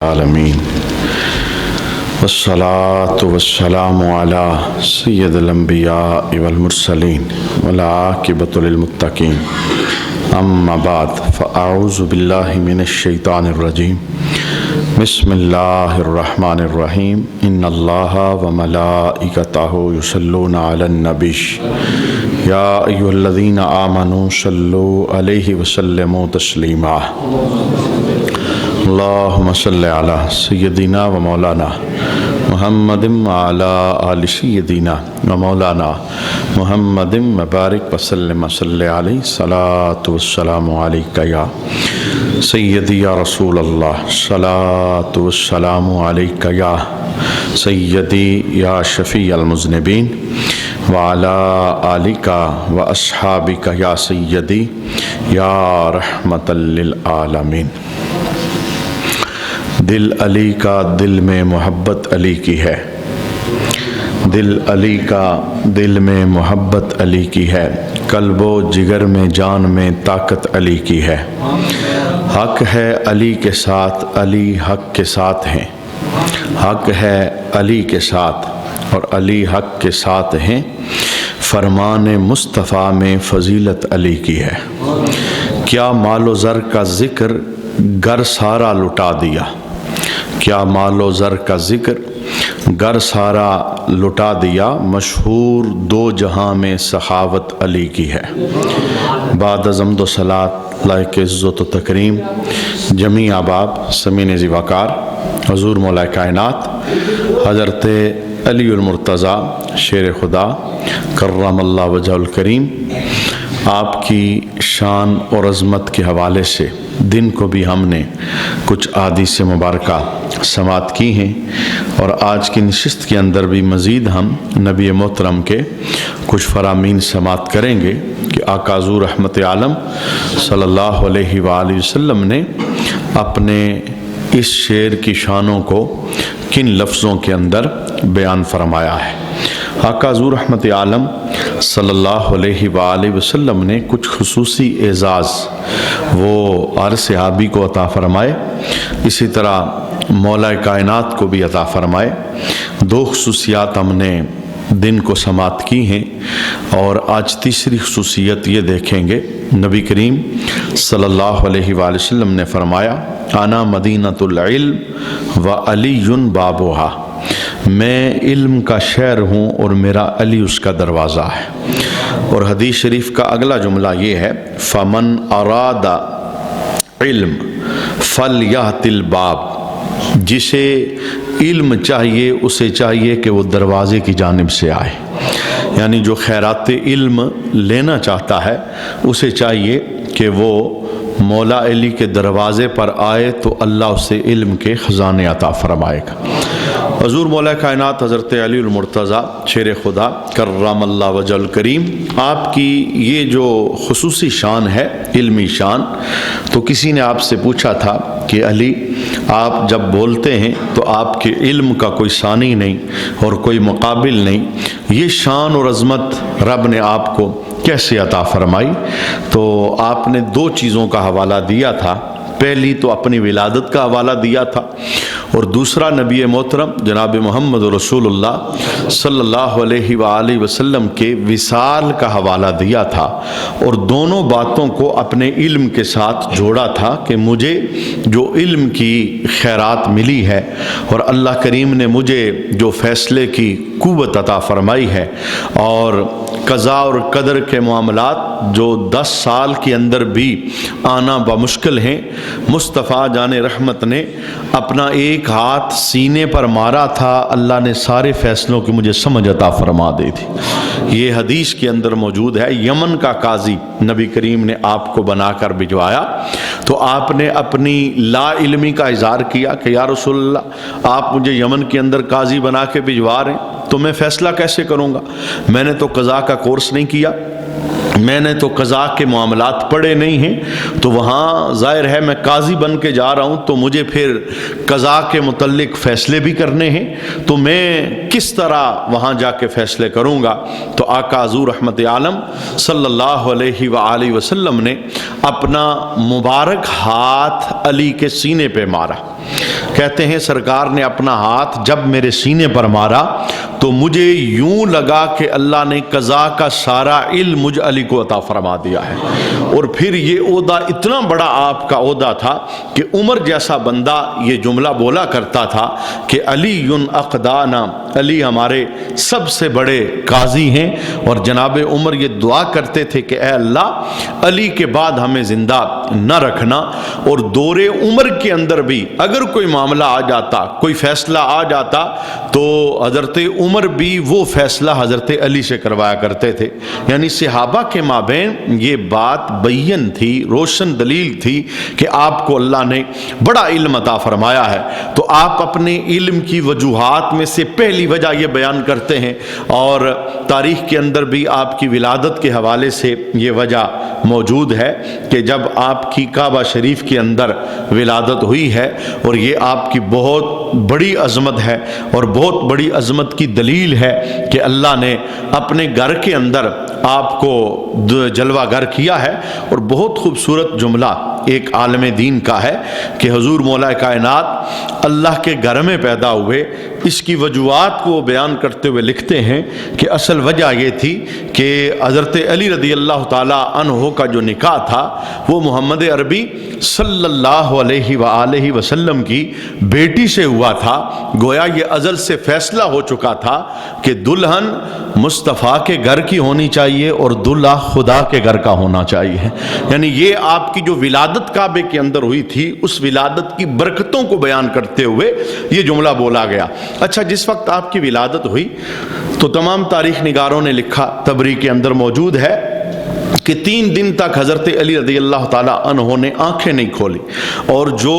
العالمین والصلاة والسلام علی سید الانبیاء والمرسلین والعاقبۃ للمتقین اما بعد فاعوذ باللہ من الشیطان الرجیم بسم اللہ الرحمن الرحیم ان اللہ وملائکتہ یصلون علی النبی یا ایھا الذین آمنوا صلوا علیہ وسلموا تسلیما اللہم صلی علی سیدنا و مولانا محمد وعلی آل سیدنا و مولانا محمد مبارک وسلم صلی علیہ صلاۃ والسلام علیکہ یا سیدی یا رسول اللہ صلاۃ والسلام علیکہ یا سیدی یا شفیع المذنبین وعلی آلکہ و اصحابکہ یا سیدی یا رحمۃ للعالمین۔ دل علی کا دل میں محبت علی کی ہے، دل علی کا دل میں محبت علی کی ہے، قلب و جگر میں جان میں طاقت علی کی ہے۔ حق ہے علی کے ساتھ، علی حق کے ساتھ ہیں، حق ہے علی کے ساتھ اور علی حق کے ساتھ ہیں، فرمان مصطفیٰ میں فضیلت علی کی ہے۔ کیا مال و زر کا ذکر گر سارا لٹا دیا، کیا مال و زر کا ذکر گر سارا لٹا دیا، مشہور دو جہاں میں سخاوت علی کی ہے۔ بعد از حمد و صلاۃ لائق عزت و تکریم جمیع احباب سمین ذی وقار حضور مولا کائنات حضرت علی المرتضیٰ شیر خدا کرم اللہ وجہ الکریم، آپ کی شان اور عظمت کے حوالے سے دن کو بھی ہم نے کچھ احادیث مبارکہ سماعت کی ہیں، اور آج کی نشست کے اندر بھی مزید ہم نبی محترم کے کچھ فرامین سماعت کریں گے کہ آقا حضور رحمت عالم صلی اللہ علیہ وآلہ وسلم نے اپنے اس شعر کی شانوں کو کن لفظوں کے اندر بیان فرمایا ہے۔ آقا حضور رحمت عالم صلی اللہ علیہ وآلہ وسلم نے کچھ خصوصی اعزاز وہ ہر صحابی کو عطا فرمائے، اسی طرح مولا کائنات کو بھی عطا فرمائے۔ دو خصوصیات ہم نے دن کو سماعت کی ہیں، اور آج تیسری خصوصیت یہ دیکھیں گے۔ نبی کریم صلی اللہ علیہ وآلہ وسلم نے فرمایا انا مدینۃ العلم و علی بابھا، میں علم کا شہر ہوں اور میرا علی اس کا دروازہ ہے۔ اور حدیث شریف کا اگلا جملہ یہ ہے فمن اراد علم فلیأت الباب، جسے علم چاہیے اسے چاہیے کہ وہ دروازے کی جانب سے آئے، یعنی جو خیرات علم لینا چاہتا ہے اسے چاہیے کہ وہ مولا علی کے دروازے پر آئے تو اللہ اسے علم کے خزانے عطا فرمائے گا۔ حضور مولا کائنات حضرت علی المرتضیٰ شیر خدا کرم اللہ وجہ الکریم، آپ کی یہ جو خصوصی شان ہے، علمی شان، تو کسی نے آپ سے پوچھا تھا کہ علی آپ جب بولتے ہیں تو آپ کے علم کا کوئی ثانی نہیں اور کوئی مقابل نہیں، یہ شان اور عظمت رب نے آپ کو کیسے عطا فرمائی؟ تو آپ نے دو چیزوں کا حوالہ دیا تھا، پہلی تو اپنی ولادت کا حوالہ دیا تھا، اور دوسرا نبی محترم جناب محمد رسول اللہ صلی اللہ علیہ وآلہ وسلم کے وصال کا حوالہ دیا تھا، اور دونوں باتوں کو اپنے علم کے ساتھ جوڑا تھا کہ مجھے جو علم کی خیرات ملی ہے اور اللہ کریم نے مجھے جو فیصلے کی قوت عطا فرمائی ہے، اور قضاء اور قدر کے معاملات جو 10 سال کے اندر بھی آنا بمشکل ہیں، مصطفیٰ جان رحمت نے اپنا ایک ہاتھ سینے پر مارا تھا، اللہ نے سارے فیصلوں کی مجھے سمجھ عطا فرما دی تھی۔ یہ حدیث کے اندر موجود ہے۔ یمن کا قاضی نبی کریم نے آپ کو بنا کر بھجوایا تو آپ نے اپنی لا علمی کا اظہار کیا کہ یا رسول اللہ آپ مجھے یمن کے اندر قاضی بنا کے بھجوا رہے ہیں تو میں فیصلہ کیسے کروں گا؟ میں نے تو قضاء کا کورس نہیں کیا، میں نے تو قضا کے معاملات پڑھے نہیں ہیں، تو وہاں ظاہر ہے میں قاضی بن کے جا رہا ہوں، تو مجھے پھر قضا کے متعلق فیصلے بھی کرنے ہیں، تو میں کس طرح وہاں جا کے فیصلے کروں گا؟ تو آقا حضور رحمت عالم صلی اللہ علیہ وآلہ وسلم نے اپنا مبارک ہاتھ علی کے سینے پہ مارا۔ کہتے ہیں سرکار نے اپنا ہاتھ جب میرے سینے پر مارا تو مجھے یوں لگا کہ اللہ نے قضا کا سارا علم مجھ علی کو عطا فرما دیا ہے۔ اور پھر یہ عہدہ اتنا بڑا آپ کا عہدہ تھا کہ عمر جیسا بندہ یہ جملہ بولا کرتا تھا کہ علی اقدانا، علی ہمارے سب سے بڑے قاضی ہیں، اور جناب عمر یہ دعا کرتے تھے کہ اے اللہ علی کے بعد ہمیں زندہ نہ رکھنا۔ اور دور عمر کے اندر بھی اگر کوئی معاملہ آ جاتا، کوئی فیصلہ آ جاتا، تو حضرت عمر بھی وہ فیصلہ حضرت علی سے کروایا کرتے تھے۔ یعنی صحابہ کے مابین یہ بات بین تھی، روشن دلیل تھی کہ آپ کو اللہ نے بڑا علم عطا فرمایا ہے۔ تو آپ اپنے علم کی وجوہات میں سے پہلی وجہ یہ بیان کرتے ہیں، اور تاریخ کے اندر بھی آپ کی ولادت کے حوالے سے یہ وجہ موجود ہے کہ جب آپ کی کعبہ شریف کے اندر ولادت ہوئی ہے، اور یہ آپ کی بہت بڑی عظمت ہے اور بہت بڑی عظمت کی دلیل ہے کہ اللہ نے اپنے گھر کے اندر آپ کو جلوہ گر کیا ہے۔ اور بہت خوبصورت جملہ ایک عالم دین کا ہے کہ حضور مولا کائنات اللہ کے گھر میں پیدا ہوئے۔ اس کی وجوہات کو بیان کرتے ہوئے لکھتے ہیں کہ اصل وجہ یہ تھی کہ حضرت علی رضی اللہ تعالی عنہ کا جو نکاح تھا وہ محمد عربی صلی اللہ علیہ وآلہ وسلم کی بیٹی سے ہوا تھا۔ گویا یہ ازل سے فیصلہ ہو چکا تھا کہ دلہن مصطفیٰ کے گھر کی ہونی چاہیے اور دلہا خدا کے گھر کا ہونا چاہیے۔ یعنی یہ آپ کی جو ولادت کعبے کے اندر ہوئی تھی، اس ولادت کی برکتوں کو بیان کرتے ہوئے یہ جملہ بولا گیا۔ اچھا، جس وقت آپ کی ولادت ہوئی تو تمام تاریخ نگاروں نے لکھا، طبری کے اندر موجود ہے کہ 3 دن تک حضرت علی رضی اللہ تعالی عنہ نے آنکھیں نہیں کھولی، اور جو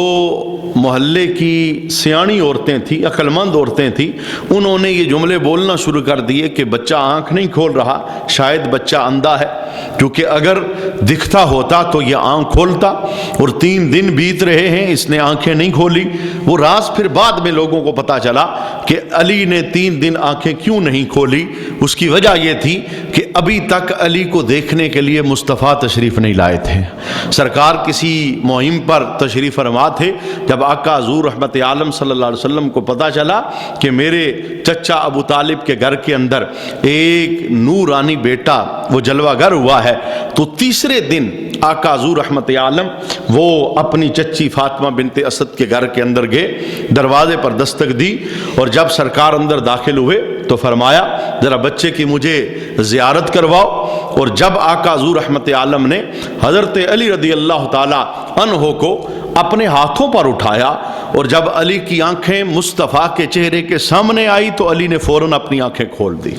محلے کی سیانی عورتیں تھیں، عقل مند عورتیں تھیں، انہوں نے یہ جملے بولنا شروع کر دیے کہ بچہ آنکھ نہیں کھول رہا، شاید بچہ اندھا ہے، کیونکہ اگر دکھتا ہوتا تو یہ آنکھ کھولتا، اور 3 دن بیت رہے ہیں اس نے آنکھیں نہیں کھولی۔ وہ راز پھر بعد میں لوگوں کو پتا چلا کہ علی نے 3 دن آنکھیں کیوں نہیں کھولی۔ اس کی وجہ یہ تھی کہ ابھی تک علی کو دیکھنے کے لیے مصطفیٰ تشریف نہیں لائے تھے۔ سرکار کسی مہم پر تشریف فرما تھے، جب آقا حضور رحمت عالم صلی اللہ علیہ وسلم کو پتا چلا کہ میرے چچا ابو طالب کے گھر کے اندر ایک نورانی بیٹا وہ جلوہ گر ہوا ہے، تو تیسرے دن آقا حضور رحمت عالم وہ اپنی چچی فاطمہ بنت اسد کے گھر کے اندر گئے، دروازے پر دستک دی، اور جب سرکار اندر داخل ہوئے تو فرمایا ذرا بچے کی مجھے زیارت کرواؤ۔ اور جب آقا حضور رحمت عالم نے حضرت علی رضی اللہ تعالی عنہ کو اپنے ہاتھوں پر اٹھایا، اور جب علی کی آنکھیں مصطفیٰ کے چہرے کے سامنے آئی تو علی نے فوراً اپنی آنکھیں کھول دی۔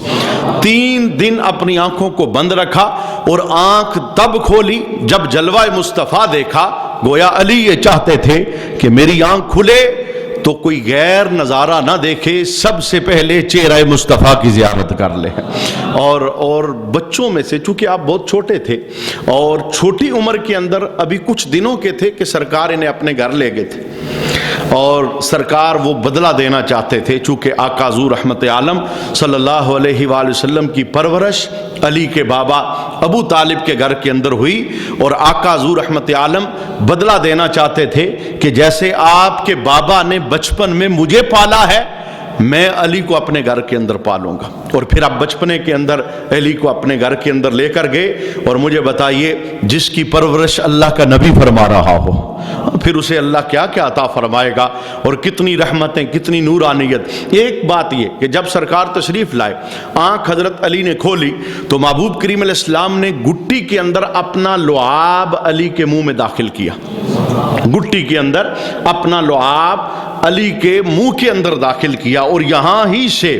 3 دن اپنی آنکھوں کو بند رکھا، اور آنکھ تب کھولی جب جلوہ مصطفیٰ دیکھا۔ گویا علی یہ چاہتے تھے کہ میری آنکھ کھلے تو کوئی غیر نظارہ نہ دیکھے، سب سے پہلے چہرہ مصطفیٰ کی زیارت کر لے۔ اور بچوں میں سے، چونکہ آپ بہت چھوٹے تھے اور چھوٹی عمر کے اندر ابھی کچھ دنوں کے تھے کہ سرکار انہیں اپنے گھر لے گئے تھے، اور سرکار وہ بدلہ دینا چاہتے تھے، چونکہ آقا حضور رحمت عالم صلی اللہ علیہ وآلہ وسلم کی پرورش علی کے بابا ابو طالب کے گھر کے اندر ہوئی، اور آقا حضور رحمت عالم بدلہ دینا چاہتے تھے کہ جیسے آپ کے بابا نے بچپن میں مجھے پالا ہے، میں علی کو اپنے گھر کے اندر پالوں گا۔ اور پھر اب بچپنے کے اندر علی کو اپنے گھر کے اندر لے کر گئے، اور مجھے بتائیے جس کی پرورش اللہ کا نبی فرما رہا ہو، پھر اسے اللہ کیا کیا عطا فرمائے گا، اور کتنی رحمتیں، کتنی نورانیت۔ ایک بات یہ کہ جب سرکار تشریف لائے، آنکھ حضرت علی نے کھولی تو محبوب کریم علیہ السلام نے گٹی کے اندر اپنا لعاب علی کے منہ میں داخل کیا، گٹی کے اندر اپنا لعاب علی کے منہ کے اندر داخل کیا، اور یہاں ہی سے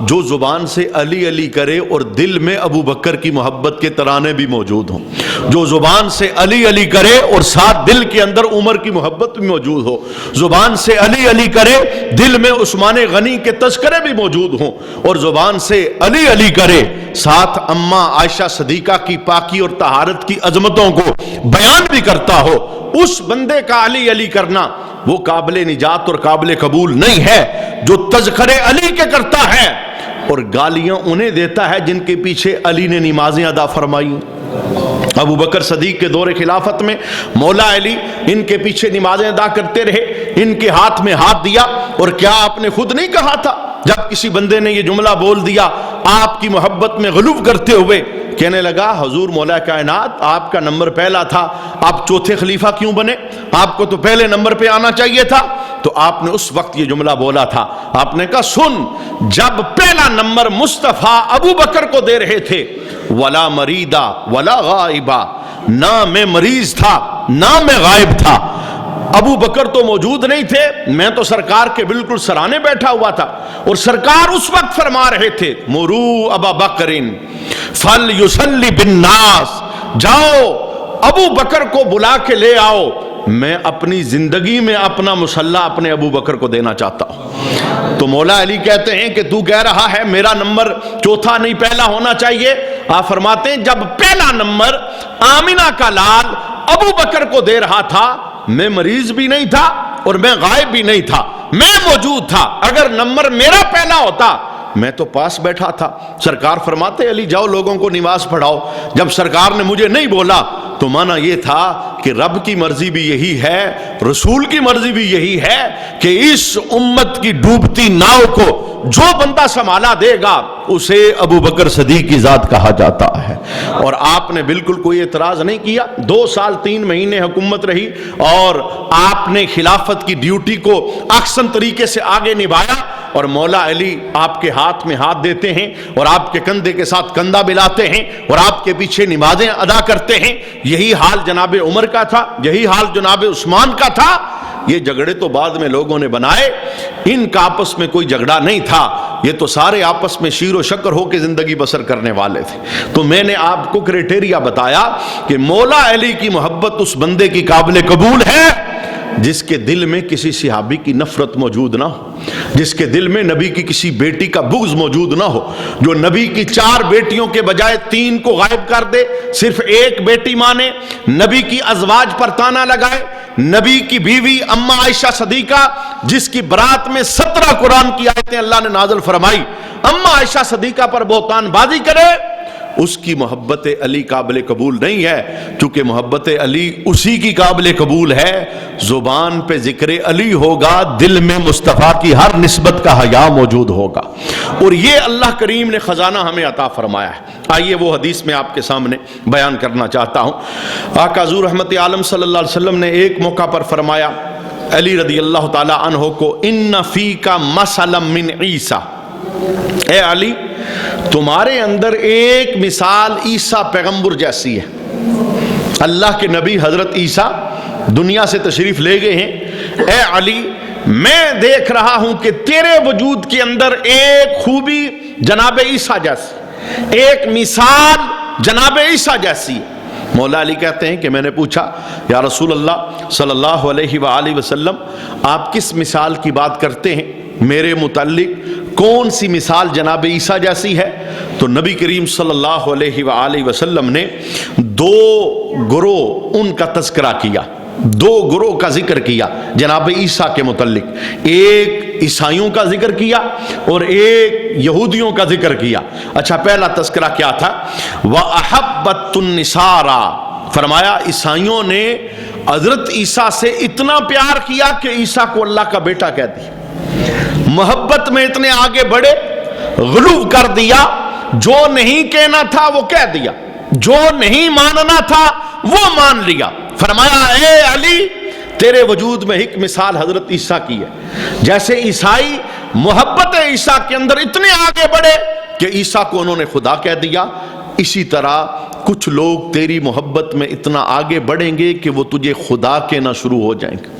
جو زبان سے علی علی کرے اور دل میں ابو بکر کی محبت کے ترانے بھی موجود ہوں، جو زبان سے علی علی کرے اور ساتھ دل کے اندر عمر کی محبت بھی موجود ہو، زبان سے علی علی کرے دل میں عثمان غنی کے تذکرے بھی موجود ہوں، اور زبان سے علی علی کرے ساتھ اماں عائشہ صدیقہ کی پاکی اور طہارت کی عظمتوں کو بیان بھی کرتا ہو، اس بندے کا علی علی کرنا وہ قابل نجات اور قابل قبول نہیں ہے جو تذکرے علی کے کرتا ہے اور گالیاں انہیں دیتا ہے جن کے پیچھے علی نے نمازیں ادا فرمائی۔ ابو بکر صدیق کے دور خلافت میں مولا علی ان کے پیچھے نمازیں ادا کرتے رہے، ان کے ہاتھ میں ہاتھ دیا، اور کیا آپ نے خود نہیں کہا تھا جب کسی بندے نے یہ جملہ بول دیا آپ کی محبت میں غلو کرتے ہوئے، کہنے لگا حضور مولا کائنات آپ کا نمبر پہلا تھا، آپ چوتھے خلیفہ کیوں بنے؟ آپ کو تو پہلے نمبر پہ آنا چاہیے تھا۔ تو آپ نے اس وقت یہ جملہ بولا تھا، آپ نے کہا سن، جب پہلا نمبر مصطفیٰ ابو بکر کو دے رہے تھے، ولا مریدا ولا غائبا، نہ میں مریض تھا نہ میں غائب تھا، ابو بکر تو موجود نہیں تھے، میں تو سرکار کے بالکل سرانے بیٹھا ہوا تھا، اور سرکار اس وقت فرما رہے تھے مرو ابا بکرن فلیصلی بالناس، جاؤ ابو بکر کو بلا کے لے آؤ، میں اپنی زندگی میں اپنا مصلی اپنے ابو بکر کو دینا چاہتا ہوں۔ تو مولا علی کہتے ہیں کہ تو کہہ رہا ہے میرا نمبر چوتھا نہیں پہلا ہونا چاہیے، آپ فرماتے ہیں جب پہلا نمبر آمنہ کا لال ابو بکر کو دے رہا تھا، میں مریض بھی نہیں تھا اور میں غائب بھی نہیں تھا، میں موجود تھا، اگر نمبر میرا پہلا ہوتا میں تو پاس بیٹھا تھا۔ سرکار فرماتے علی جاؤ لوگوں کو نماز پڑھاؤ، جب سرکار نے مجھے نہیں بولا تو مانا یہ تھا کہ رب کی مرضی بھی یہی ہے، رسول کی مرضی بھی یہی ہے کہ اس امت کی ڈوبتی ناؤ کو جو بندہ سنبھالا دے گا اسے ابو بکر صدیق کی ذات کہا جاتا ہے۔ اور آپ نے بالکل کوئی اعتراض نہیں کیا، 2 سال 3 مہینے حکومت رہی اور آپ نے خلافت کی ڈیوٹی کو احسن طریقے سے آگے نبھایا، اور مولا علی آپ کے ہاتھ میں ہاتھ دیتے ہیں اور آپ کے کندھے کے ساتھ کندھا ملاتے ہیں اور آپ کے پیچھے نمازیں ادا کرتے ہیں۔ یہی حال جناب عمر کا تھا، یہی حال جناب عثمان کا تھا۔ یہ جھگڑے تو بعد میں لوگوں نے بنائے، ان کا آپس میں کوئی جھگڑا نہیں تھا، یہ تو سارے آپس میں شیر و شکر ہو کے زندگی بسر کرنے والے تھے۔ تو میں نے آپ کو کرائٹیریا بتایا کہ مولا علی کی محبت اس بندے کی قابل قبول ہے جس کے دل میں کسی صحابی کی نفرت موجود نہ ہو، جس کے دل میں نبی کی کسی بیٹی کا بغض موجود نہ ہو، جو نبی کی 4 بیٹیوں کے بجائے 3 کو غائب کر دے، صرف 1 بیٹی مانے، نبی کی ازواج پر تانا لگائے، نبی کی بیوی اماں عائشہ صدیقہ جس کی برات میں 17 قرآن کی آیتیں اللہ نے نازل فرمائی، اماں عائشہ صدیقہ پر بہتان بازی کرے، اس کی محبت علی قابل قبول نہیں ہے، چونکہ محبت علی اسی کی قابل قبول ہے زبان پہ ذکر علی ہوگا، دل میں مصطفیٰ کی ہر نسبت کا حیا موجود ہوگا، اور یہ اللہ کریم نے خزانہ ہمیں عطا فرمایا ہے۔ آئیے وہ حدیث میں آپ کے سامنے بیان کرنا چاہتا ہوں۔ آقا حضور رحمت عالم صلی اللہ علیہ وسلم نے ایک موقع پر فرمایا علی رضی اللہ تعالی عنہ کو، ان فیک مثلا من عیسیٰ، اے علی تمہارے اندر ایک مثال عیسیٰ پیغمبر جیسی ہے۔ اللہ کے نبی حضرت عیسیٰ دنیا سے تشریف لے گئے ہیں، اے علی میں دیکھ رہا ہوں کہ تیرے وجود کے اندر ایک خوبی جناب عیسیٰ جیسی، ایک مثال جناب عیسیٰ جیسی۔ مولا علی کہتے ہیں کہ میں نے پوچھا یا رسول اللہ صلی اللہ علیہ وآلہ وسلم آپ کس مثال کی بات کرتے ہیں، میرے متعلق کون سی مثال جناب عیسیٰ جیسی ہے؟ تو نبی کریم صلی اللہ علیہ وآلہ وسلم نے 2 گروہ ان کا تذکرہ کیا، 2 گروہ کا ذکر کیا جناب عیسیٰ کے متعلق، ایک عیسائیوں کا ذکر کیا اور ایک یہودیوں کا ذکر کیا۔ اچھا پہلا تذکرہ کیا تھا؟ وَأَحَبَّتُ النِّسَارَ، فرمایا عیسائیوں نے حضرت عیسیٰ سے اتنا پیار کیا کہ عیسیٰ کو اللہ کا بیٹا کہہ دیا، محبت میں اتنے آگے بڑھے، غلو کر دیا، جو نہیں کہنا تھا وہ کہہ دیا، جو نہیں ماننا تھا وہ مان لیا۔ فرمایا اے علی تیرے وجود میں ایک مثال حضرت عیسیٰ کی ہے، جیسے عیسائی محبت عیسیٰ کے اندر اتنے آگے بڑھے کہ عیسیٰ کو انہوں نے خدا کہہ دیا، اسی طرح کچھ لوگ تیری محبت میں اتنا آگے بڑھیں گے کہ وہ تجھے خدا کہنا شروع ہو جائیں گے،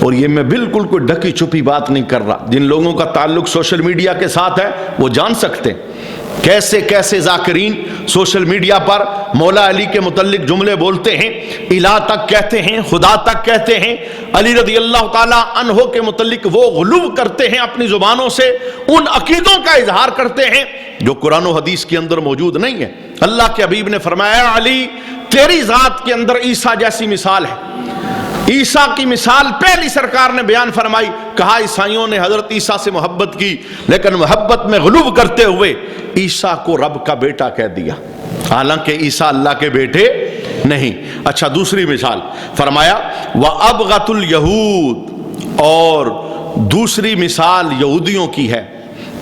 اور یہ میں بالکل کوئی ڈھکی چھپی بات نہیں کر رہا، جن لوگوں کا تعلق سوشل میڈیا کے ساتھ ہے وہ جان سکتے ہیں کیسے کیسے ذاکرین سوشل میڈیا پر مولا علی کے متعلق جملے بولتے ہیں، الہ تک کہتے ہیں، خدا تک کہتے ہیں، علی رضی اللہ تعالی عنہ کے متعلق وہ غلو کرتے ہیں، اپنی زبانوں سے ان عقیدوں کا اظہار کرتے ہیں جو قرآن و حدیث کے اندر موجود نہیں ہے۔ اللہ کے حبیب نے فرمایا علی تیری ذات کے اندر عیسیٰ جیسی مثال ہے۔ عیسیٰ کی مثال پہلی سرکار نے بیان فرمائی، کہا عیسائیوں نے حضرت عیسیٰ سے محبت کی لیکن محبت میں غلو کرتے ہوئے عیسیٰ کو رب کا بیٹا کہہ دیا، حالانکہ عیسیٰ اللہ کے بیٹے نہیں۔ اچھا دوسری مثال فرمایا وَأَبْغَتُ الْيَهُودِ، اور دوسری مثال یہودیوں کی ہے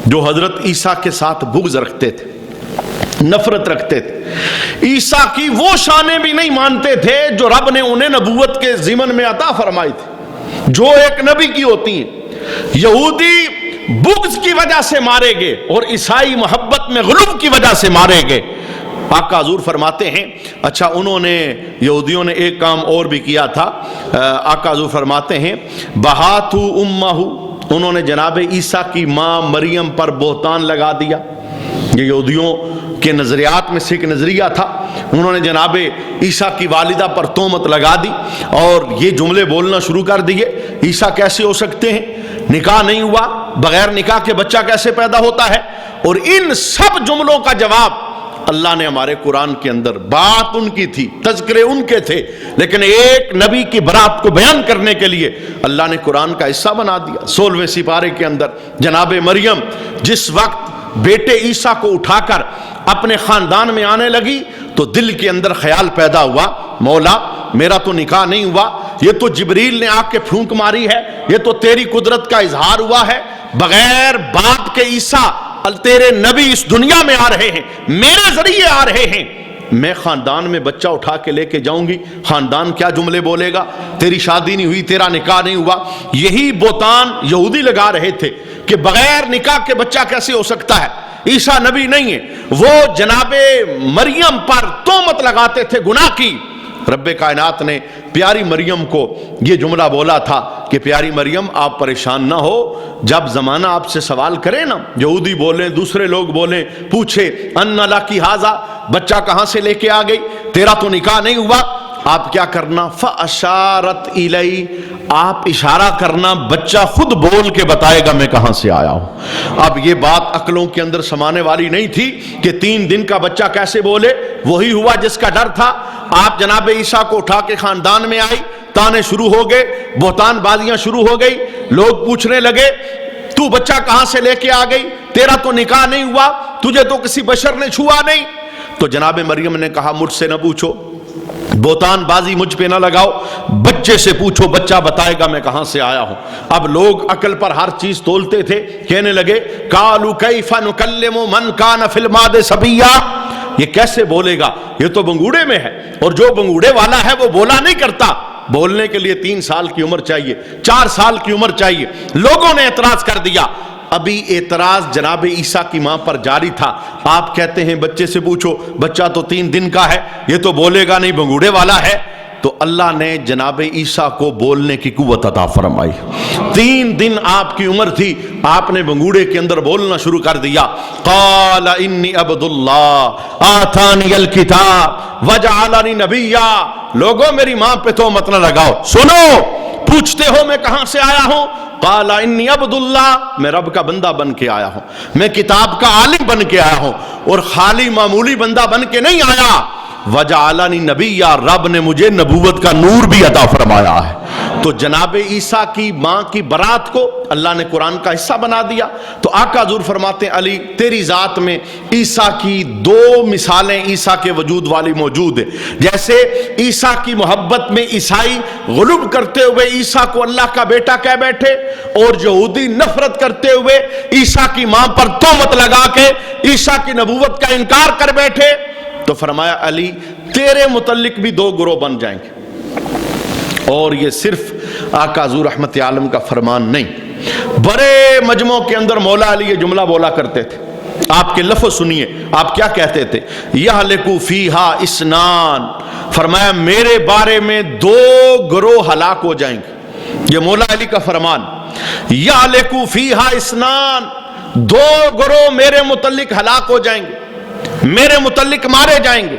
جو حضرت عیسیٰ کے ساتھ بغض رکھتے تھے، نفرت رکھتے تھے، عیسیٰ کی وہ شانیں بھی نہیں مانتے تھے جو رب نے انہیں نبوت کے ضمن میں عطا فرمائی تھی، جو ایک نبی کی ہوتی ہیں۔ یہودی بغض کی وجہ سے مارے گئے اور عیسائی محبت میں غلو کی وجہ سے مارے گئے۔ آقا حضور فرماتے ہیں، اچھا انہوں نے یہودیوں نے ایک کام اور بھی کیا تھا، آقا حضور فرماتے ہیں بہاتو امہ، انہوں نے جناب عیسیٰ کی ماں مریم پر بہتان لگا دیا۔ یہ یہودیوں کے نظریات میں سے ایک نظریہ تھا، انہوں نے جناب عیسیٰ کی والدہ پر تہمت لگا دی اور یہ جملے بولنا شروع کر دیے، عیسیٰ کیسے ہو سکتے ہیں، نکاح نہیں ہوا، بغیر نکاح کے بچہ کیسے پیدا ہوتا ہے۔ اور ان سب جملوں کا جواب اللہ نے ہمارے قرآن کے اندر، بات ان کی تھی، تذکرے ان کے تھے، لیکن ایک نبی کی برات کو بیان کرنے کے لیے اللہ نے قرآن کا حصہ بنا دیا۔ 16ویں سپارے کے اندر جناب مریم جس وقت بیٹے عیسیٰ کو اٹھا کر اپنے خاندان میں آنے لگی تو دل کے اندر خیال پیدا ہوا، مولا میرا تو نکاح نہیں ہوا، یہ تو جبریل نے آ کے پھونک ماری ہے، یہ تو تیری قدرت کا اظہار ہوا ہے، بغیر باپ کے عیسیٰ تیرے نبی اس دنیا میں آ رہے ہیں، میرے ذریعے آ رہے ہیں، میں خاندان میں بچہ اٹھا کے لے کے جاؤں گی، خاندان کیا جملے بولے گا، تیری شادی نہیں ہوئی، تیرا نکاح نہیں ہوا۔ یہی بہتان یہودی لگا رہے تھے کہ بغیر نکاح کے بچہ کیسے ہو سکتا ہے، عیسیٰ نبی نہیں ہے۔ وہ جناب مریم پر تہمت لگاتے تھے گناہ کی۔ رب کائنات نے پیاری مریم کو یہ جملہ بولا تھا کہ پیاری مریم آپ پریشان نہ ہو، جب زمانہ آپ سے سوال کرے نا، یہودی بولیں، دوسرے لوگ بولیں، پوچھے ان لکی ھذا، بچہ کہاں سے لے کے آ گئی، تیرا تو نکاح نہیں ہوا، آپ کیا کرنا، فاشارت الی، آپ اشارہ کرنا، بچہ خود بول کے بتائے گا میں کہاں سے آیا ہوں۔ اب یہ بات عقلوں کے اندر سمانے والی نہیں تھی کہ 3 دن کا بچہ کیسے بولے، وہی ہوا جس کا ڈر تھا۔ آپ جناب عیسیٰ کو اٹھا کے خاندان میں آئی، تانے شروع ہو گئے، بہتان بازیاں شروع ہو گئی، لوگ پوچھنے لگے تو بچہ کہاں سے لے کے آ گئی، تیرا تو نکاح نہیں ہوا، تجھے تو کسی بشر نے چھوا نہیں۔ تو جناب مریم نے کہا مجھ سے نہ پوچھو، بہتان بازی مجھ پہ نہ لگاؤ، بچے سے پوچھو، بچہ بتائے گا میں کہاں سے آیا ہوں۔ اب لوگ عقل پر ہر چیز تولتے تھے، کہنے لگے قالوا کیف نکلم من کان فی المہد صبیا، یہ کیسے بولے گا، یہ تو بنگوڑے میں ہے، اور جو بنگوڑے والا ہے وہ بولا نہیں کرتا، بولنے کے لیے 3 سال کی عمر چاہیے، 4 سال کی عمر چاہیے۔ لوگوں نے اعتراض کر دیا۔ ابھی اعتراض جناب عیسیٰ کی ماں پر جاری تھا، آپ کہتے ہیں بچے سے پوچھو، بچہ تو 3 دن کا ہے، یہ تو بولے گا نہیں، بنگوڑے والا ہے۔ تو اللہ نے جناب عیسیٰ کو بولنے کی قوت عطا فرمائی۔ 3 دن آپ کی عمر تھی، آپ نے بنگوڑے کے اندر بولنا شروع کر دیا، قال انی عبد اللہ آتانی الکتاب وجعلنی نبیا۔ لوگوں میری ماں پہ تو مت نہ لگاؤ، سنو، پوچھتے ہو میں کہاں سے آیا ہوں، قال انی عبد اللہ، میں رب کا بندہ بن کے آیا ہوں، میں کتاب کا عالم بن کے آیا ہوں، اور خالی معمولی بندہ بن کے نہیں آیا، وجعلنی نبیا، رب نے مجھے نبوت کا نور بھی عطا فرمایا ہے۔ تو جناب عیسیٰ کی ماں کی برات کو اللہ نے قرآن کا حصہ بنا دیا۔ تو آقا حضور فرماتے ہیں علی تیری ذات میں عیسیٰ کی 2 مثالیں عیسیٰ کے وجود والی موجود ہیں۔ جیسے عیسیٰ کی محبت میں عیسائی غلب کرتے ہوئے عیسیٰ کو اللہ کا بیٹا کہہ بیٹھے، اور یہودی نفرت کرتے ہوئے عیسیٰ کی ماں پر تہمت لگا کے عیسیٰ کی نبوت کا انکار کر بیٹھے، تو فرمایا علی تیرے متعلق بھی 2 گروہ بن جائیں گے۔ اور یہ صرف آقا حضور رحمت عالم کا فرمان نہیں، بڑے مجمع کے اندر مولا علی یہ جملہ بولا کرتے تھے۔ آپ کے لفظ سنیے، آپ کیا کہتے تھے، یہلکو فیہا اسنان، فرمایا میرے بارے میں 2 گروہ ہلاک ہو جائیں گے۔ یہ مولا علی کا فرمان، یعلق فیہا اسنان، دو گروہ میرے متعلق ہلاک ہو جائیں گے، میرے متعلق مارے جائیں گے۔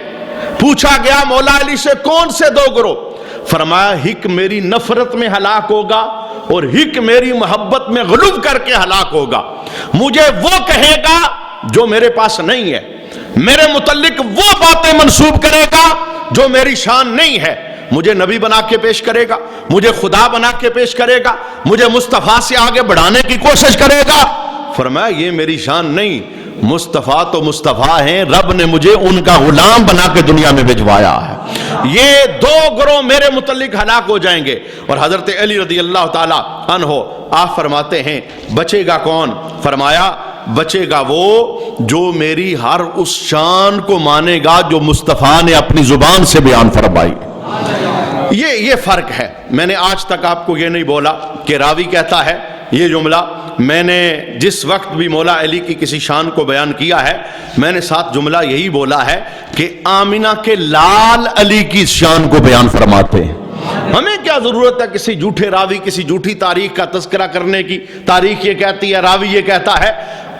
پوچھا گیا مولا علی سے کون سے دو گروہ؟ فرمایا ہک میری نفرت میں ہلاک ہوگا اور ہک میری محبت میں غلو کر کے ہلاک ہوگا۔ مجھے وہ کہے گا جو میرے پاس نہیں ہے، میرے متعلق وہ باتیں منسوب کرے گا جو میری شان نہیں ہے، مجھے نبی بنا کے پیش کرے گا، مجھے خدا بنا کے پیش کرے گا، مجھے مصطفیٰ سے آگے بڑھانے کی کوشش کرے گا۔ فرمایا یہ میری شان نہیں، مصطفیٰ تو مصطفیٰ ہیں، رب نے مجھے ان کا غلام بنا کے دنیا میں بھجوایا ہے۔ یہ دو گروہ میرے متعلق ہلاک ہو جائیں گے۔ اور حضرت علی رضی اللہ تعالی عنہ آپ فرماتے ہیں بچے گا کون؟ فرمایا بچے گا وہ جو میری ہر اس شان کو مانے گا جو مصطفیٰ نے اپنی زبان سے بیان فرمائی۔ یہ فرق ہے۔ میں نے آج تک آپ کو یہ نہیں بولا کہ راوی کہتا ہے یہ جملہ، میں نے جس وقت بھی مولا علی کی کسی شان کو بیان کیا ہے میں نے ساتھ جملہ یہی بولا ہے کہ آمینہ کے لال علی کی شان کو بیان فرماتے ہیں۔ ہمیں کیا ضرورت ہے کسی جھوٹے راوی کسی جھوٹی تاریخ کا تذکرہ کرنے کی؟ تاریخ یہ کہتی ہے، راوی یہ کہتا ہے۔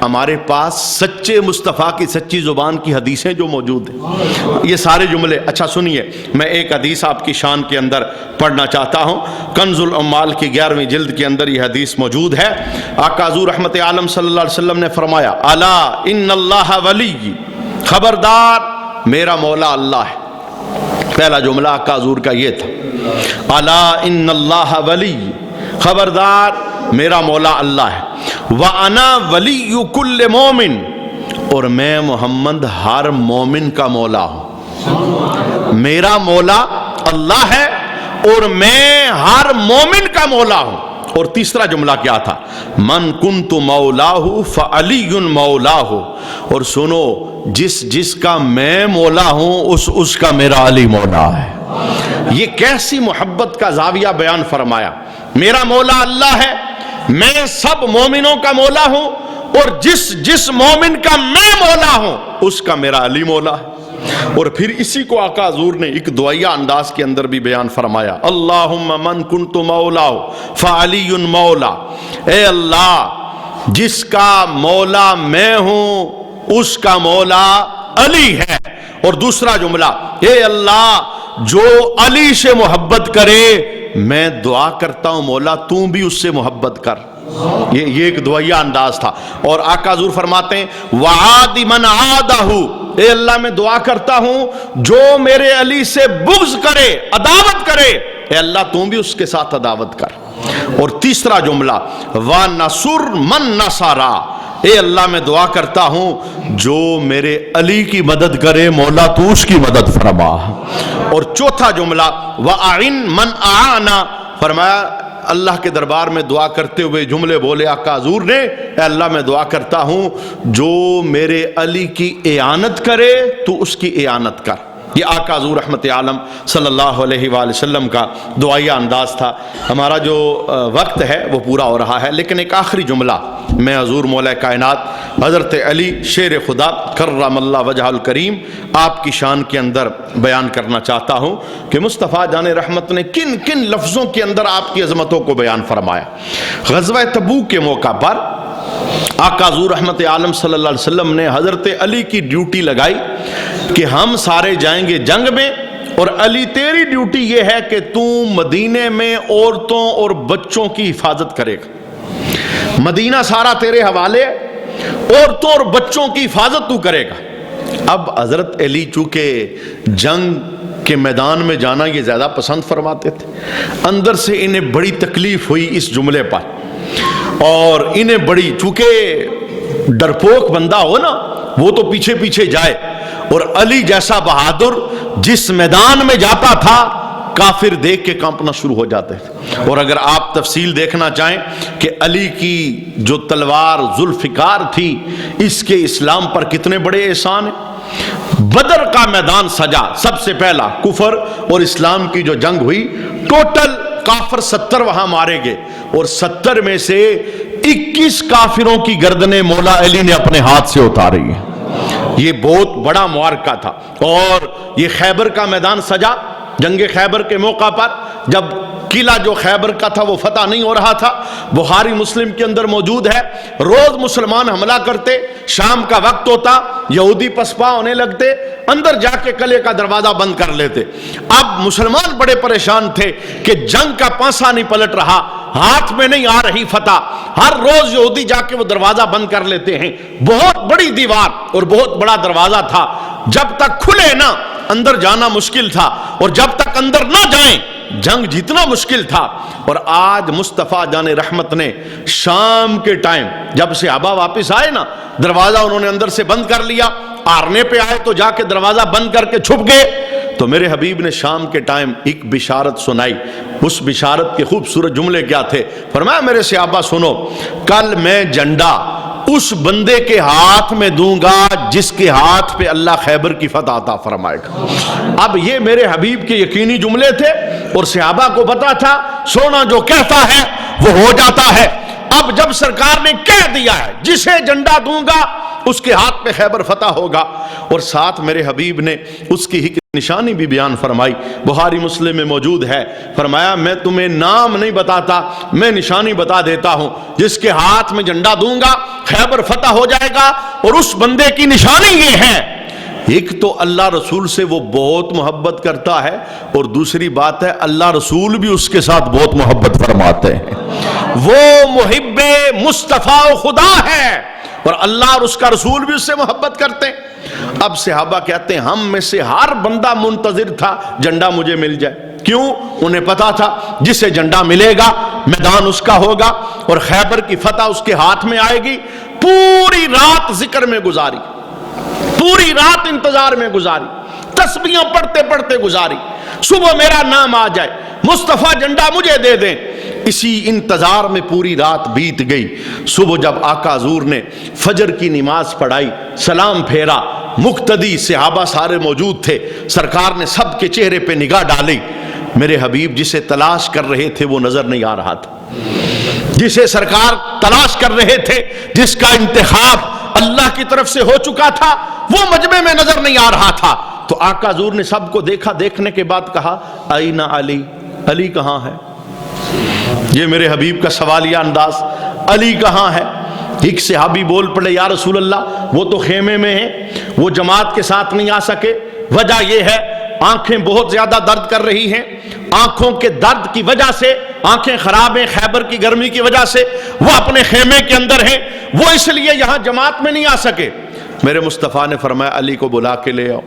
ہمارے پاس سچے مصطفیٰ کی سچی زبان کی حدیثیں جو موجود ہیں، یہ سارے جملے۔ اچھا سنیے، میں ایک حدیث آپ کی شان کے اندر پڑھنا چاہتا ہوں۔ کنز العمال کی 11ویں جلد کے اندر یہ حدیث موجود ہے۔ آقا حضور رحمت عالم صلی اللہ علیہ وسلم نے فرمایا، الا ان اللہ ولی، خبردار میرا مولا اللہ ہے۔ پہلا جملہ آقا حضور کا یہ تھا، الا ان اللہ ولی، خبردار میرا مولا اللہ ہے۔ وَأَنَا وَلِيُّ كُلِّ مُؤْمِن، اور میں محمد ہر مومن کا مولا ہوں۔ میرا مولا اللہ ہے اور میں ہر مومن کا مولا ہوں۔ اور تیسرا جملہ کیا تھا؟ مَن كُنْتُ مَوْلَاهُ فَعَلِيٌّ مَوْلَاهُ، اور سنو جس کا میں مولا ہوں اس کا میرا علی مولا ہے۔ یہ کیسی محبت کا زاویہ بیان فرمایا۔ میرا مولا اللہ ہے، میں سب مومنوں کا مولا ہوں، اور جس مومن کا میں مولا ہوں اس کا میرا علی مولا ہے۔ اور پھر اسی کو آقا حضور نے ایک دعائیہ انداز کے اندر بھی بیان فرمایا، اللہم من کنت مولا فعلی مولا، اے اللہ جس کا مولا میں ہوں اس کا مولا علی ہے۔ اور دوسرا جملہ، اے اللہ جو علی سے محبت کرے میں دعا کرتا ہوں مولا تو بھی اس سے محبت کر۔ یہ ایک دعائیہ انداز تھا۔ اور آقا حضور فرماتے ہیں وعاد من عادہ، اے اللہ میں دعا کرتا ہوں جو میرے علی سے بغض کرے، عداوت کرے، اے اللہ تم بھی اس کے ساتھ عداوت کر۔ اور تیسرا جملہ وَنَصُرْ مَن نَصَرَا، اے اللہ میں دعا کرتا ہوں جو میرے علی کی مدد کرے مولا تو اس کی مدد فرما۔ اور چوتھا جملہ وَأَعِن مَن أَعَانَا، فرمایا اللہ کے دربار میں دعا کرتے ہوئے جملے بولے آقا حضور نے، اے اللہ میں دعا کرتا ہوں جو میرے علی کی اعانت کرے تو اس کی اعانت کر۔ یہ آقا حضور رحمت عالم صلی اللہ علیہ وآلہ وسلم کا دعائیہ انداز تھا۔ ہمارا جو وقت ہے وہ پورا ہو رہا ہے، لیکن ایک آخری جملہ میں حضور مولا کائنات حضرت علی شیر خدا کرم اللہ وجہ الکریم آپ کی شان کے اندر بیان کرنا چاہتا ہوں کہ مصطفیٰ جان رحمت نے کن کن لفظوں کے اندر آپ کی عظمتوں کو بیان فرمایا۔ غزوہ تبوک کے موقع پر آقا حضور رحمت عالم صلی اللہ علیہ وسلم نے حضرت علی کی ڈیوٹی لگائی کہ ہم سارے جائیں گے جنگ میں، اور علی تیری ڈیوٹی یہ ہے کہ تو مدینے میں عورتوں اور بچوں کی حفاظت کرے گا، مدینہ سارا تیرے حوالے، عورتوں اور بچوں کی حفاظت تو کرے گا۔ اب حضرت علی چونکہ جنگ کے میدان میں جانا یہ زیادہ پسند فرماتے تھے، اندر سے انہیں بڑی تکلیف ہوئی اس جملے پر، اور انہیں بڑی، چونکہ ڈرپوک بندہ ہو نا وہ تو پیچھے پیچھے جائے، اور علی جیسا بہادر جس میدان میں جاتا تھا کافر دیکھ کے کانپنا شروع ہو جاتے تھے۔ اور اگر آپ تفصیل دیکھنا چاہیں کہ علی کی جو تلوار ذوالفقار تھی اس کے اسلام پر کتنے بڑے احسان ہیں۔ بدر کا میدان سجا، سب سے پہلا کفر اور اسلام کی جو جنگ ہوئی، ٹوٹل کافر 70 وہاں مارے گئے، اور 70 میں سے 21 کافروں کی گردنیں مولا علی نے اپنے ہاتھ سے اتاری ہیں۔ یہ بہت بڑا معرکہ تھا۔ اور یہ خیبر کا میدان سجا، جنگ خیبر کے موقع پر جب قلعہ جو خیبر کا تھا وہ فتح نہیں ہو رہا تھا. بخاری مسلم کے اندر موجود ہے, روز مسلمان حملہ کرتے, شام کا وقت ہوتا, یہودی پسپا ہونے لگتے, اندر جا کے قلعے کا دروازہ بند کر لیتے. اب مسلمان بڑے پریشان تھے کہ جنگ کا پانسا نہیں پلٹ رہا, ہاتھ میں نہیں آ رہی فتح, ہر روز یہودی جا کے وہ دروازہ بند کر لیتے ہیں. بہت بڑی دیوار اور بہت بڑا دروازہ تھا, جب تک کھلے نہ اندر جانا مشکل تھا, اور جب تک اندر نہ جائیں جنگ جیتنا مشکل تھا. اور آج مصطفیٰ جان رحمت نے شام کے ٹائم جب صحابہ واپس آئے نا, دروازہ انہوں نے اندر سے بند کر لیا, آرنے پہ آئے تو جا کے دروازہ بند کر کے چھپ گئے. تو میرے حبیب نے شام کے ٹائم ایک بشارت سنائی. اس بشارت کے خوبصورت جملے کیا تھے؟ فرمایا میرے صحابہ سنو, کل میں جھنڈا اس بندے کے ہاتھ میں دوں گا جس کے ہاتھ پہ اللہ خیبر کی فتح عطا فرمائے گا. اب یہ میرے حبیب کے یقینی جملے تھے اور صحابہ کو پتا تھا سونا جو کہتا ہے وہ ہو جاتا ہے. اب جب سرکار نے کہہ دیا ہے جسے جھنڈا دوں گا اس کے ہاتھ پہ خیبر فتح ہوگا, اور ساتھ میرے حبیب نے اس کی نشانی بھی بیان فرمائی, بخاری مسلم میں موجود ہے. فرمایا میں تمہیں نام نہیں بتاتا, میں نشانی بتا دیتا ہوں, جس کے ہاتھ میں جھنڈا دوں گا خیبر فتح ہو جائے گا. اور اس بندے کی نشانی یہ ہے, ایک تو اللہ رسول سے وہ بہت محبت کرتا ہے, اور دوسری بات ہے اللہ رسول بھی اس کے ساتھ بہت محبت فرماتے ہیں. وہ محب مصطفیٰ خدا ہے اور اللہ اور اس کا رسول بھی اس سے محبت کرتے ہیں. اب صحابہ کہتے ہیں ہم میں سے ہر بندہ منتظر تھا جھنڈا مجھے مل جائے. کیوں؟ انہیں پتا تھا جسے جھنڈا ملے گا میدان اس کا ہوگا اور خیبر کی فتح اس کے ہاتھ میں آئے گی. پوری رات ذکر میں گزاری, پوری رات انتظار میں گزاری, تسبیحاں پڑھتے پڑھتے گزاری. صبح میرا نام آ جائے, مصطفیٰ جھنڈا مجھے دے دیں. اسی انتظار میں پوری رات بیت گئی. صبح جب آقا حضور نے فجر کی نماز پڑھائی, سلام پھیرا, مقتدی صحابہ سارے موجود تھے, سرکار نے سب کے چہرے پہ نگاہ ڈالی. میرے حبیب جسے تلاش کر رہے تھے وہ نظر نہیں آ رہا تھا, جسے سرکار تلاش کر رہے تھے, جس کا انتخاب اللہ کی طرف سے ہو چکا تھا, وہ مجمع میں نظر نہیں آ رہا تھا. تو آقا حضور نے سب کو دیکھا, دیکھنے کے بعد کہا این علی, علی کہاں ہے؟ یہ میرے حبیب کا سوالیہ انداز, علی کہاں ہے؟ ایک صحابی بول پڑے یا رسول اللہ وہ تو خیمے میں ہیں, وہ جماعت کے ساتھ نہیں آ سکے. وجہ یہ ہے آنکھیں بہت زیادہ درد کر رہی ہیں, آنکھوں کے درد کی وجہ سے آنکھیں خراب ہیں, خیبر کی گرمی کی وجہ سے وہ اپنے خیمے کے اندر ہیں, وہ اس لیے یہاں جماعت میں نہیں آ سکے. میرے مصطفیٰ نے فرمایا علی کو بلا کے لے آؤ.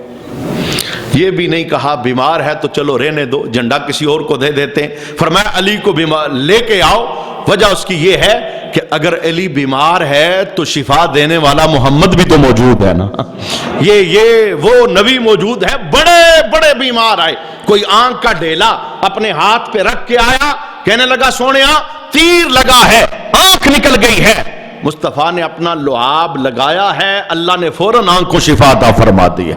یہ بھی نہیں کہا بیمار ہے تو چلو رہنے دو, جھنڈا کسی اور کو دے دیتے ہیں. فرمایا علی کو لے کے آؤ. وجہ اس کی یہ ہے کہ اگر علی بیمار ہے تو شفا دینے والا محمد بھی تو موجود ہے نا. یہ وہ نبی موجود ہے. بڑے بڑے بیمار آئے, کوئی آنکھ کا ڈھیلا اپنے ہاتھ پہ رکھ کے آیا, کہنے لگا سونیا تیر لگا ہے, آنکھ نکل گئی ہے. مصطفیٰ نے اپنا لعاب لگایا ہے, اللہ نے فوراً آنکھ کو شفا عطا فرما دی ہے.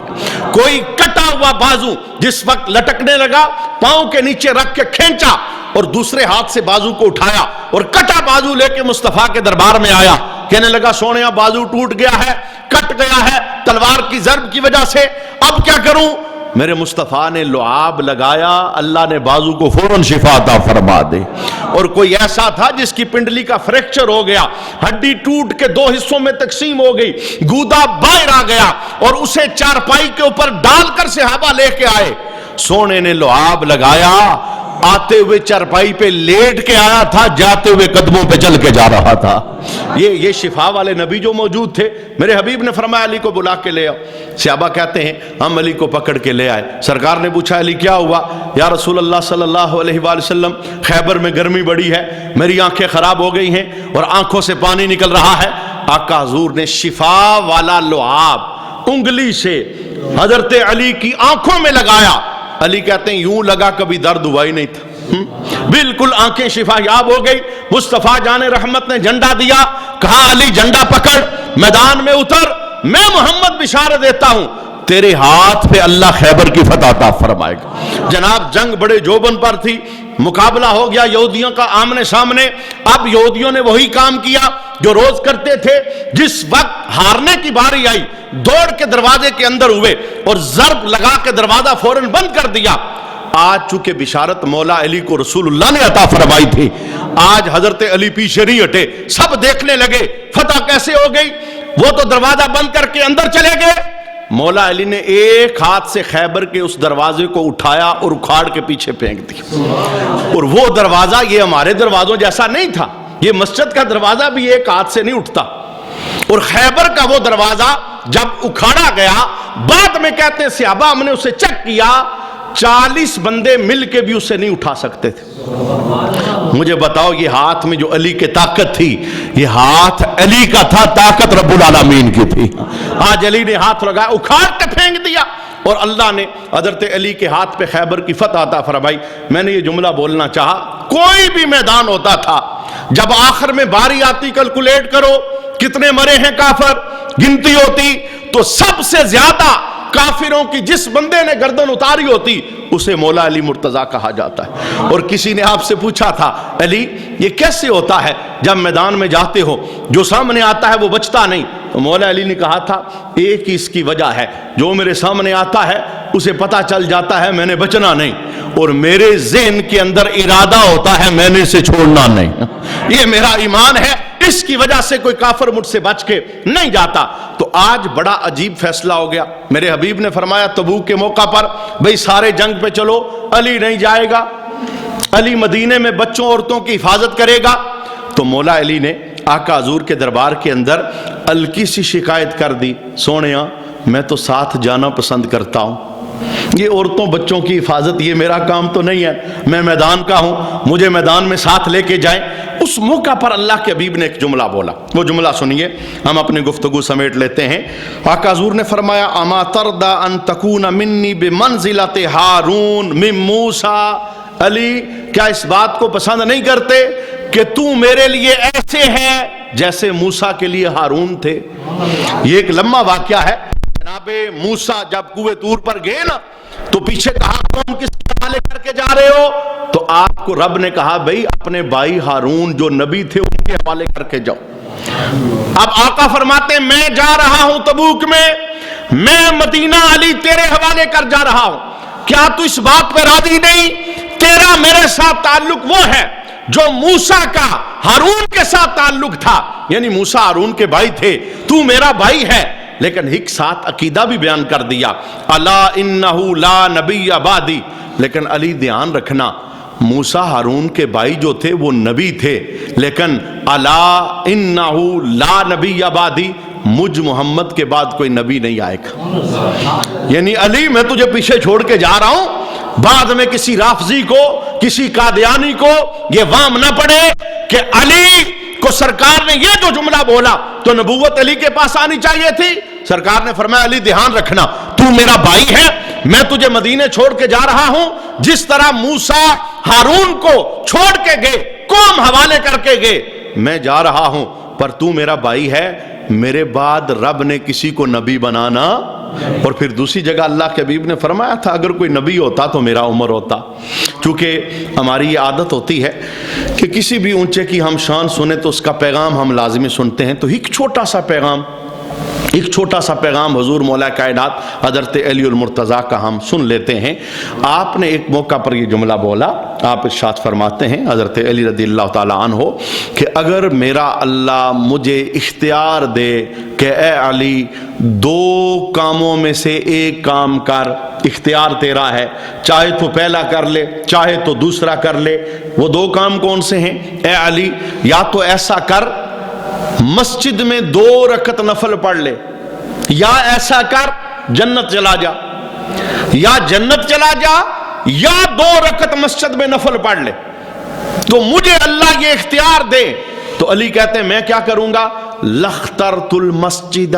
کوئی کٹا ہوا بازو جس وقت لٹکنے لگا, پاؤں کے نیچے رکھ کے کھینچا اور دوسرے ہاتھ سے بازو کو اٹھایا اور کٹا بازو لے کے مصطفیٰ کے دربار میں آیا, کہنے لگا سونیا بازو ٹوٹ گیا ہے, کٹ گیا ہے تلوار کی ضرب کی وجہ سے, اب کیا کروں؟ میرے مصطفیٰ نے لعاب لگایا, اللہ نے بازو کو فوراً شفا عطا فرما دی. اور کوئی ایسا تھا جس کی پنڈلی کا فریکچر ہو گیا, ہڈی ٹوٹ کے دو حصوں میں تقسیم ہو گئی, گودا باہر آ گیا اور اسے چارپائی کے اوپر ڈال کر صحابہ لے کے آئے. سونے نے لعاب لگایا, آتے ہوئے چارپائی پہ لیٹ کے آیا تھا, جاتے ہوئے قدموں پہ چل کے جا رہا تھا. یہ شفا والے نبی جو موجود تھے. میرے حبیب نے فرمایا علی کو بلا کے لے آؤ. صحابہ کہتے ہیں ہم علی کو پکڑ کے لے آئے. سرکار نے پوچھا علی کیا ہوا؟ یا رسول اللہ صلی اللہ علیہ وآلہ وسلم خیبر میں گرمی بڑی ہے, میری آنکھیں خراب ہو گئی ہیں اور آنکھوں سے پانی نکل رہا ہے. آقا حضور نے شفا والا لعاب انگلی سے حضرت علی کی آنکھوں میں لگایا. علی کہتے ہیں یوں لگا کبھی درد ہوا ہی نہیں تھا, بالکل آنکھیں شفا یاب ہو گئی. مصطفیٰ جان رحمت نے جھنڈا دیا, کہا علی جھنڈا پکڑ, میدان میں اتر, میں محمد بشارت دیتا ہوں تیرے ہاتھ پہ اللہ خیبر کی فتح عطا فرمائے گا. جناب جنگ بڑے جوبن پر تھی, مقابلہ ہو گیا یہودیوں کا آمنے سامنے. اب یہودیوں نے وہی کام کیا جو روز کرتے تھے. جس وقت ہارنے کی باری آئی دوڑ کے دروازے کے اندر ہوئے اور ضرب لگا کے دروازہ فوراً بند کر دیا. آج چونکہ بشارت مولا علی کو رسول اللہ نے عطا فرمائی تھی، آج حضرت علی پیچھے نہیں ہٹے، سب دیکھنے لگے فتح کیسے ہو گئی۔ وہ تو دروازہ بند کر کے اندر چلے گئے، مولا علی نے ایک ہاتھ سے خیبر کے اس دروازے کو اٹھایا اور اکھاڑ کے پیچھے پھینک دیا۔ اور وہ دروازہ یہ ہمارے دروازوں جیسا نہیں تھا، یہ مسجد کا دروازہ بھی ایک ہاتھ سے نہیں اٹھتا، اور خیبر کا وہ دروازہ جب اکھاڑا گیا، بعد میں کہتے ہیں صحابہ ہم نے اسے چیک کیا، 40 بندے مل کے بھی اسے نہیں اٹھا سکتے تھے۔ مجھے بتاؤ یہ ہاتھ میں جو علی کی طاقت تھی، یہ ہاتھ علی کا تھا، طاقت رب العالمین کی تھی۔ آج علی نے ہاتھ لگایا، اکھاڑ کے پھینک دیا، اور اللہ نے حضرت علی کے ہاتھ پہ خیبر کی فتح عطا فرمائی۔ میں نے یہ جملہ بولنا چاہا، کوئی بھی میدان ہوتا تھا، جب آخر میں باری آتی کیلکولیٹ کرو کتنے مرے ہیں کافر، گنتی ہوتی تو سب سے زیادہ کافروں کی جس بندے نے گردن اتاری ہوتی اسے مولا علی مرتضیٰ کہا جاتا ہے۔ اور کسی نے آپ سے پوچھا تھا علی یہ کیسے ہوتا ہے جب میدان میں جاتے ہو جو سامنے آتا ہے وہ بچتا نہیں؟ تو مولا علی نے کہا تھا ایک ہی اس کی وجہ ہے، جو میرے سامنے آتا ہے اسے پتا چل جاتا ہے میں نے بچنا نہیں، اور میرے ذہن کے اندر ارادہ ہوتا ہے میں نے اسے چھوڑنا نہیں، یہ میرا ایمان ہے، اس کی وجہ سے کوئی کافر مجھ سے بچ کے نہیں جاتا۔ تو آج بڑا عجیب فیصلہ ہو گیا، میرے حبیب نے فرمایا تبوک کے موقع پر بھئی سارے جنگ پہ چلو، علی نہیں جائے گا، علی مدینے میں بچوں عورتوں کی حفاظت کرے گا۔ تو مولا علی نے آقا حضور کے دربار کے اندر ہلکی سی شکایت کر دی، سونیا میں تو ساتھ جانا پسند کرتا ہوں، یہ عورتوں بچوں کی حفاظت یہ میرا کام تو نہیں ہے، میں میدان کا ہوں، مجھے میدان میں ساتھ لے کے جائیں۔ اس موقع پر اللہ کے حبیب نے ایک جملہ بولا، وہ جملہ سنیے، ہم اپنی گفتگو سمیٹ لیتے ہیں۔ آقا حضور نے فرمایا اما ترضى ان تكون منی بمنزلۃ ہارون من موسیٰ، علی کیا اس بات کو پسند نہیں کرتے کہ تو میرے لیے ایسے ہے جیسے موسیٰ کے لیے ہارون تھے؟ یہ ایک لمبا واقعہ ہے۔ جناب موسیٰ جب کوہ طور پر گئے نا تو پیچھے کہا قوم کس کے حوالے کر کے جا رہے ہو؟ تو آپ کو رب نے کہا بھئی اپنے بھائی ہارون جو نبی تھے ان کے حوالے کر کے جاؤ۔ اب آقا فرماتے ہیں میں جا رہا ہوں تبوک میں مدینہ علی تیرے حوالے کر جا رہا ہوں، کیا تو اس بات پہ راضی نہیں؟ تیرا میرے ساتھ تعلق وہ ہے جو موسیٰ کا ہارون کے ساتھ تعلق تھا، یعنی موسیٰ ہارون کے بھائی تھے، تو میرا بھائی ہے۔ لیکن ایک ساتھ عقیدہ بھی بیان کر دیا، الا انہ لا نبی بعدی، لیکن علی دھیان رکھنا موسیٰ ہارون کے بھائی جو تھے وہ نبی تھے، لیکن الا انہ لا نبی بعدی، مجھ محمد کے بعد کوئی نبی نہیں آئے گا۔ یعنی علی میں تجھے پیچھے چھوڑ کے جا رہا ہوں، بعد میں کسی رافضی کو کسی قادیانی کو یہ وام نہ پڑے کہ علی کو سرکار نے یہ جو جملہ بولا تو نبوت علی کے پاس آنی چاہیے تھی۔ سرکار نے فرمایا علی دھیان رکھنا تو میرا بھائی ہے، میں تجھے مدینے چھوڑ کے جا رہا ہوں، جس طرح موسیٰ ہارون کو چھوڑ کے گئے، قوم حوالے کر کے گئے، میں جا رہا ہوں، پر تو میرا بھائی ہے، میرے بعد رب نے کسی کو نبی بنانا۔ اور پھر دوسری جگہ اللہ کے حبیب نے فرمایا تھا اگر کوئی نبی ہوتا تو میرا عمر ہوتا۔ چونکہ ہماری یہ عادت ہوتی ہے کہ کسی بھی اونچے کی ہم شان سنیں تو اس کا پیغام ہم لازمی سنتے ہیں، تو ایک چھوٹا سا پیغام حضور مولا کائنات حضرت علی المرتضیٰ کا ہم سن لیتے ہیں۔ آپ نے ایک موقع پر یہ جملہ بولا، آپ ارشاد فرماتے ہیں حضرت علی رضی اللہ تعالیٰ عنہ کہ اگر میرا اللہ مجھے اختیار دے کہ اے علی دو کاموں میں سے ایک کام کر، اختیار تیرا ہے، چاہے تو پہلا کر لے چاہے تو دوسرا کر لے، وہ دو کام کون سے ہیں؟ اے علی یا تو ایسا کر مسجد میں 2 رکعت نفل پڑھ لے، یا ایسا کر جنت چلا جا، یا جنت چلا جا یا 2 رکعت مسجد میں نفل پڑھ لے۔ تو مجھے اللہ یہ اختیار دے تو علی کہتے ہیں میں کیا کروں گا؟ لخترت المسجد،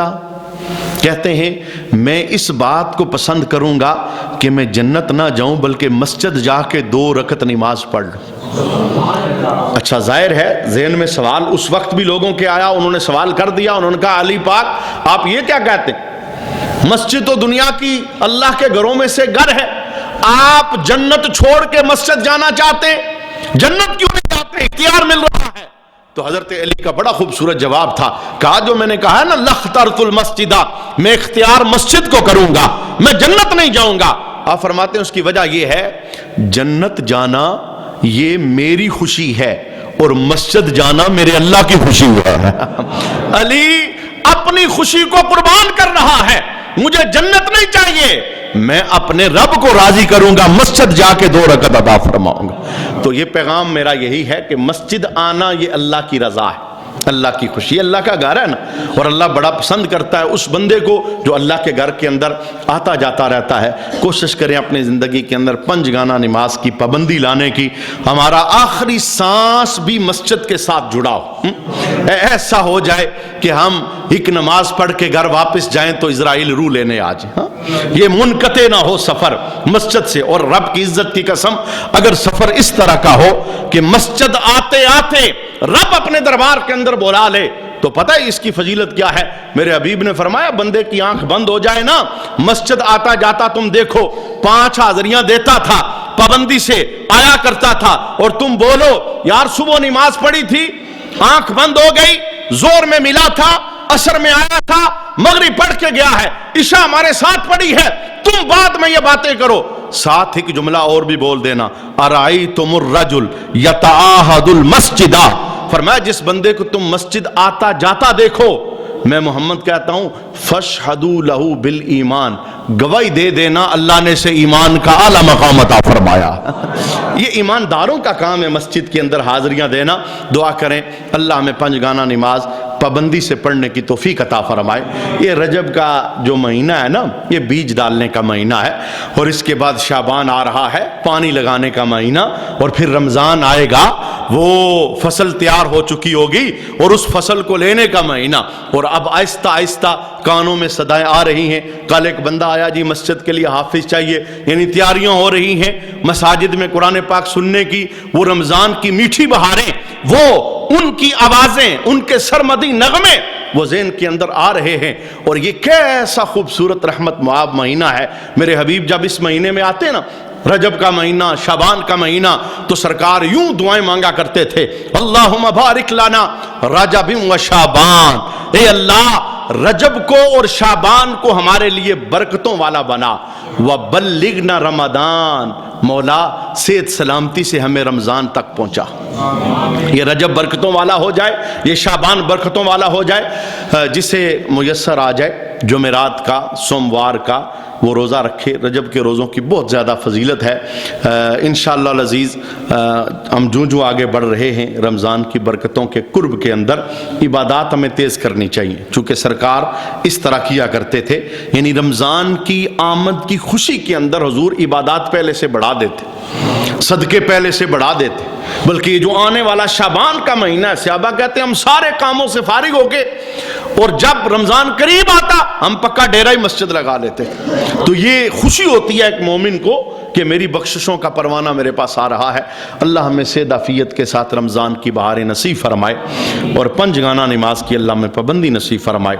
کہتے ہیں میں اس بات کو پسند کروں گا کہ میں جنت نہ جاؤں بلکہ مسجد جا کے 2 رکعت نماز پڑھ لوں۔ اچھا ظاہر ہے ذہن میں سوال اس وقت بھی لوگوں کے آیا، انہوں نے سوال کر دیا، انہوں نے کہا علی پاک آپ یہ کیا کہتے ہیں؟ مسجد تو دنیا کی اللہ کے گھروں میں سے گھر ہے، آپ جنت چھوڑ کے مسجد جانا چاہتے، جنت کیوں نہیں جاتے؟ اختیار مل رہا ہے۔ تو حضرت علی کا بڑا خوبصورت جواب تھا، کہا جو میں نے کہا ہے نا لخترت المسجد، میں اختیار مسجد کو کروں گا، میں جنت نہیں جاؤں گا۔ آپ فرماتے ہیں اس کی وجہ یہ ہے جنت جانا یہ میری خوشی ہے اور مسجد جانا میرے اللہ کی خوشی ہے۔ علی اپنی خوشی کو قربان کر رہا ہے، مجھے جنت نہیں چاہیے، میں اپنے رب کو راضی کروں گا، مسجد جا کے 2 رکعت ادا فرماؤں گا۔ تو یہ پیغام میرا یہی ہے کہ مسجد آنا یہ اللہ کی رضا ہے، اللہ کی خوشی، اللہ کا گھر ہے نا، اور اللہ بڑا پسند کرتا ہے اس بندے کو جو اللہ کے گھر کے اندر آتا جاتا رہتا ہے۔ کوشش کریں اپنی زندگی کے اندر 5 گانا نماز کی پابندی لانے کی، ہمارا آخری سانس بھی مسجد کے ساتھ جڑا ہو، ایسا ہو جائے کہ ہم ایک نماز پڑھ کے گھر واپس جائیں تو اسرائیل روح لینے آ جائے، یہ منقطع نہ ہو سفر مسجد سے۔ اور رب کی عزت کی قسم اگر سفر اس طرح کا ہو کہ مسجد آتے آتے رب اپنے دربار کے اندر بلا لے تو پتہ ہے اس کی فضیلت کیا ہے؟ میرے حبیب نے فرمایا بندے کی آنکھ بند ہو جائے نا، مسجد آتا جاتا تم دیکھو 5 حاضریاں دیتا تھا، پابندی سے آیا کرتا تھا، اور تم بولو یار صبح نماز پڑھی تھی، آنکھ بند ہو گئی، زور میں ملا تھا، عصر میں آیا تھا، مغرب پڑھ کے گیا ہے، عشاء ہمارے ساتھ پڑھی ہے، تم بعد میں یہ باتیں کرو، ساتھ ایک جملہ اور بھی بول دینا، ارائیتم الرجل یتعاہد المسجد، فرمایا جس بندے کو تم مسجد آتا جاتا دیکھو، میں محمد کہتا ہوں فاشہدوا لہ بالایمان، گواہی دے دینا اللہ نے اسے ایمان کا اعلیٰ مقام عطا فرمایا۔ یہ ایمانداروں کا کام ہے مسجد کے اندر حاضریاں دینا۔ دعا کریں اللہ ہمیں 5 گانا نماز پابندی سے پڑھنے کی توفیق عطا فرمائے۔ یہ رجب کا جو مہینہ ہے نا، یہ بیج ڈالنے کا مہینہ ہے، اور اس کے بعد شعبان آ رہا ہے، پانی لگانے کا مہینہ، اور پھر رمضان آئے گا، وہ فصل تیار ہو چکی ہوگی اور اس فصل کو لینے کا مہینہ، اور اب آہستہ آہستہ کانوں میں صدائیں آ رہی ہیں، کل ایک بندہ آیا جی مسجد کے لیے حافظ چاہیے، یعنی تیاریاں ہو رہی ہیں مساجد میں قرآن پاک سننے کی، وہ رمضان کی میٹھی بہاریں، وہ ان کی آوازیں، ان کے سرمدی نغمے وہ ذہن کے اندر آ رہے ہیں، اور یہ کیسا خوبصورت رحمت معاب مہینہ ہے۔ میرے حبیب جب اس مہینے میں آتے نا، رجب کا مہینہ، شعبان کا مہینہ، تو سرکار یوں دعائیں مانگا کرتے تھے، اللہم بارک لنا رجب و شعبان، اے اللہ رجب کو اور شعبان کو ہمارے لیے برکتوں والا بنا، وبلغنا رمضان، مولا صحت سلامتی سے ہمیں رمضان تک پہنچا، یہ رجب برکتوں والا ہو جائے، یہ شعبان برکتوں والا ہو جائے، جسے میسر آ جائے جمعرات کا، سوموار کا وہ روزہ رکھے۔ رجب کے روزوں کی بہت زیادہ فضیلت ہے۔ انشاءاللہ العزیز ہم جو آگے بڑھ رہے ہیں رمضان کی برکتوں کے قرب کے اندر، عبادات ہمیں تیز کرنی چاہیے، چونکہ سرکار اس طرح کیا کرتے تھے، یعنی رمضان کی آمد کی خوشی کے اندر حضور عبادات پہلے سے بڑھا دیتے، صدقے پہلے سے بڑھا دیتے، بلکہ یہ جو آنے والا شعبان کا مہینہ ہے، صحابہ کہتے ہیں ہم سارے کاموں سے فارغ ہو کے، اور جب رمضان قریب آتا ہم پکا ڈیرہ ہی مسجد لگا لیتے۔ تو یہ خوشی ہوتی ہے ایک مومن کو کہ میری بخششوں کا پروانہ میرے پاس آ رہا ہے۔ اللہ ہمیں صحت عافیت کے ساتھ رمضان کی بہاریں نصیب فرمائے، اور 5 گانا نماز کی اللہ میں پابندی نصیب فرمائے۔